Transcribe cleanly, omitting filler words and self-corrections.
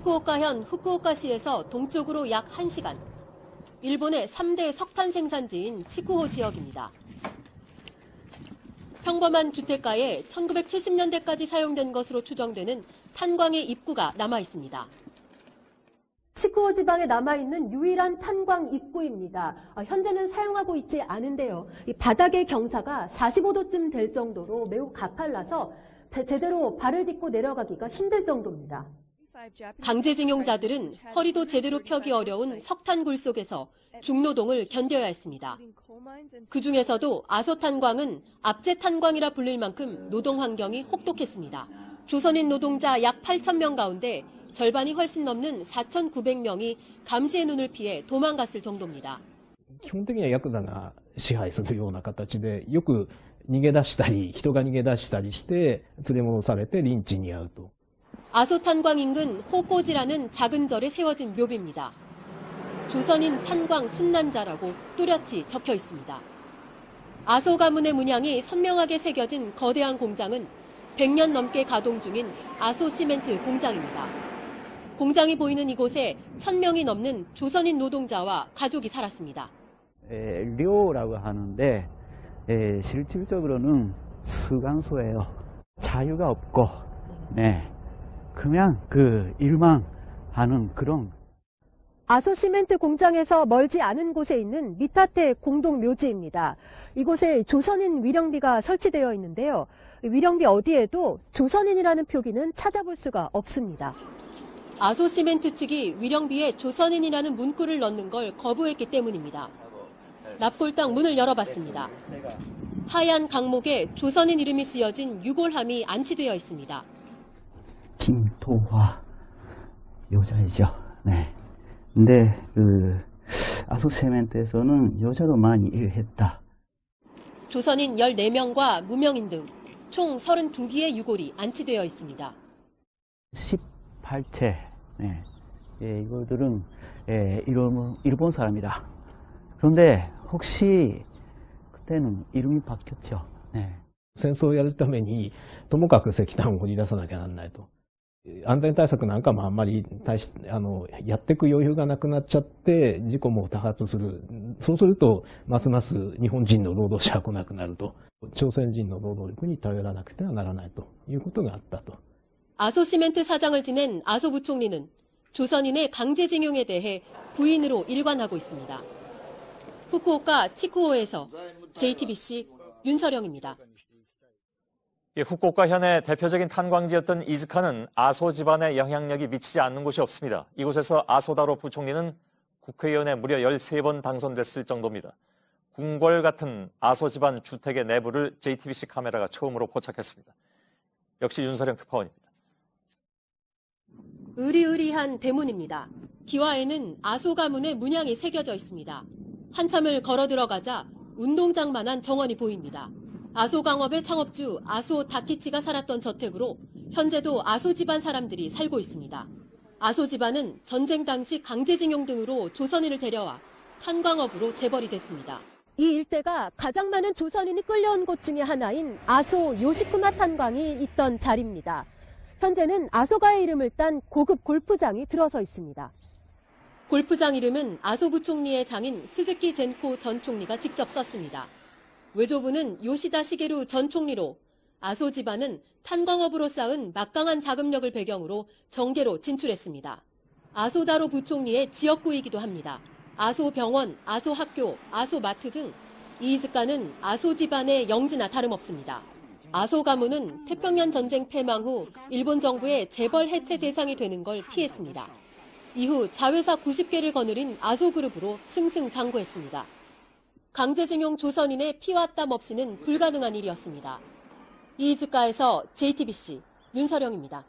후쿠오카현 후쿠오카시에서 동쪽으로 약 1시간. 일본의 3대 석탄 생산지인 치쿠호 지역입니다. 평범한 주택가에 1970년대까지 사용된 것으로 추정되는 탄광의 입구가 남아 있습니다. 치쿠호 지방에 남아있는 유일한 탄광 입구입니다. 현재는 사용하고 있지 않은데요. 이 바닥의 경사가 45도쯤 될 정도로 매우 가팔라서 제대로 발을 딛고 내려가기가 힘들 정도입니다. 강제징용자들은 허리도 제대로 펴기 어려운 석탄굴 속에서 중노동을 견뎌야 했습니다. 그중에서도 아소탄광은 압제탄광이라 불릴 만큼 노동 환경이 혹독했습니다. 조선인 노동자 약 8,000명 가운데 절반이 훨씬 넘는 4,900명이 감시의 눈을 피해 도망갔을 정도입니다. 基本的にはヤクザが支配するような形で、よく逃げ出したり、人が逃げ出したりして、連れ戻されてリンチに遭うと。 아소탄광 인근 호코지라는 작은 절에 세워진 묘비입니다. 조선인 탄광 순난자라고 또렷이 적혀 있습니다. 아소 가문의 문양이 선명하게 새겨진 거대한 공장은 100년 넘게 가동 중인 아소 시멘트 공장입니다. 공장이 보이는 이곳에 1,000명이 넘는 조선인 노동자와 가족이 살았습니다. 료라고 하는데 실질적으로는 수강소예요. 자유가 없고, 그냥 일만 하는 그런. 아소 시멘트 공장에서 멀지 않은 곳에 있는 미타테 공동 묘지입니다. 이곳에 조선인 위령비가 설치되어 있는데요. 위령비 어디에도 조선인이라는 표기는 찾아볼 수가 없습니다. 아소 시멘트 측이 위령비에 조선인이라는 문구를 넣는 걸 거부했기 때문입니다. 납골당 문을 열어봤습니다. 하얀 강목에 조선인 이름이 쓰여진 유골함이 안치되어 있습니다. 김토화 여자이죠. 근데 아소 시멘트에서는 여자도 많이 일했다. 조선인 14명과 무명인 등 총 32기의 유골이 안치되어 있습니다. 18채. 이거들은 일본 사람이다. 그런데 혹시 그때는 이름이 바뀌었죠. 戦争をやるために、ともかく石炭を掘り出さなきゃならないと。安全対策なんかもあんまりやっていく余裕がなくなっちゃって、事故も多発する。そうすると、ますます日本人の労働者が来なくなると。朝鮮人の労働力に頼らなくてはならないということがあったと。 아소 시멘트 사장을 지낸 아소 부총리는 조선인의 강제징용에 대해 부인으로 일관하고 있습니다. 후쿠오카 치쿠호에서 JTBC 윤서령입니다. 후쿠오카현의 대표적인 탄광지였던 이즈카는 아소 집안의 영향력이 미치지 않는 곳이 없습니다. 이곳에서 아소다로 부총리는 국회의원에 무려 13번 당선됐을 정도입니다. 궁궐 같은 아소 집안 주택의 내부를 JTBC 카메라가 처음으로 포착했습니다. 역시 윤서령 특파원입니다. 으리으리한 대문입니다. 기와에는 아소 가문의 문양이 새겨져 있습니다. 한참을 걸어 들어가자 운동장만한 정원이 보입니다. 아소광업의 창업주 아소 다키치가 살았던 저택으로 현재도 아소 집안 사람들이 살고 있습니다. 아소 집안은 전쟁 당시 강제징용 등으로 조선인을 데려와 탄광업으로 재벌이 됐습니다. 이 일대가 가장 많은 조선인이 끌려온 곳 중에 하나인 아소 요시쿠마 탄광이 있던 자리입니다. 현재는 아소가의 이름을 딴 고급 골프장이 들어서 있습니다. 골프장 이름은 아소 부총리의 장인 스즈키 젠코 전 총리가 직접 썼습니다. 외조부는 요시다 시게루 전 총리로 아소 집안은 탄광업으로 쌓은 막강한 자금력을 배경으로 정계로 진출했습니다. 아소다로 부총리의 지역구이기도 합니다. 아소 병원, 아소 학교, 아소 마트 등 이이즈카는 아소 집안의 영지나 다름없습니다. 아소 가문은 태평양 전쟁 패망 후 일본 정부의 재벌 해체 대상이 되는 걸 피했습니다. 이후 자회사 90개를 거느린 아소그룹으로 승승장구했습니다. 강제징용 조선인의 피와 땀 없이는 불가능한 일이었습니다. 이이즈카에서 JTBC 윤서령입니다.